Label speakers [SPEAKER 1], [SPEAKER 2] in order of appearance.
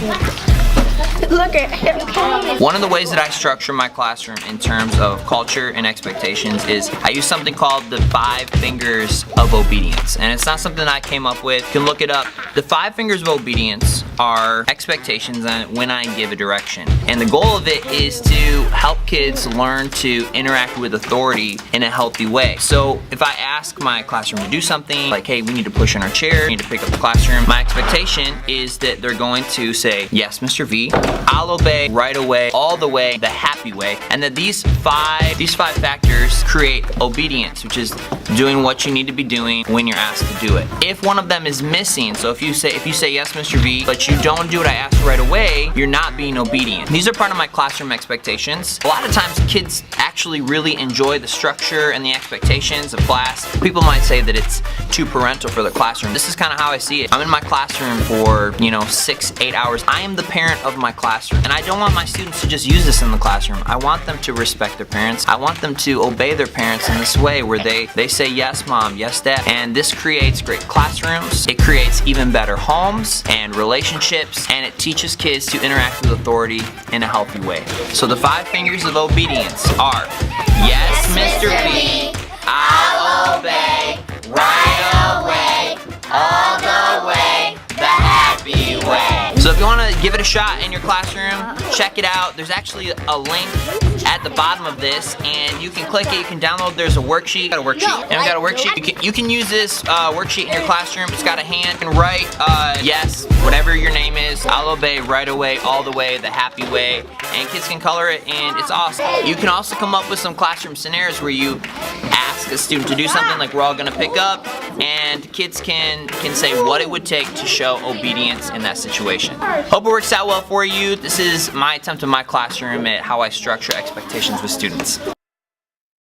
[SPEAKER 1] Look at him.
[SPEAKER 2] One of the ways that I structure my classroom in terms of culture and expectations is I use something called the 5 fingers of obedience. And it's not something I came up with. You can look it up. The 5 fingers of obedience are expectations on when I give a direction. And the goal of it is to help kids learn to interact with authority in a healthy way. So if I ask my classroom to do something like, hey, we need to push in our chair, we need to pick up the classroom, my expectation is that they're going to say, yes, Mr. V, I'll obey right away, all the way, the happy way, and that these five factors create obedience, which is doing what you need to be doing when you're asked to do it. If one of them is missing, so if you say yes, Mr. V, but you don't do what I asked right away, you're not being obedient. These are part of my classroom expectations. A lot of times kids actually really enjoy the structure and the expectations of class. People might say that it's too parental for the classroom. This is kind of how I see it. I'm in my classroom for, 6-8 hours. I am the parent of my classroom, and I don't want my students to just use this in the classroom. I want them to respect their parents. I want them to obey their parents in this way where they say yes mom, yes dad, and this creates great classrooms. It creates even better homes and relationships, and it teaches kids to interact with authority in a healthy way. So the 5 fingers of obedience are, yes, Mr. V, I'll obey right away, all the way, the happy way. So if you want to give it a shot in your classroom, check it out. There's actually a link at the bottom of this, and you can click it, you can download. There's a worksheet. And we got a worksheet. You can use this worksheet in your classroom. It's got a hand. You can write yes, whatever your name is, I'll obey right away, all the way, the happy way, and kids can color it, and it's awesome. You can also come up with some classroom scenarios where you ask a student to do something like we're all going to pick up, and kids can say what it would take to show obedience in that situation. Hope it works out well for you. This is my attempt in my classroom at how I structure expectations with students.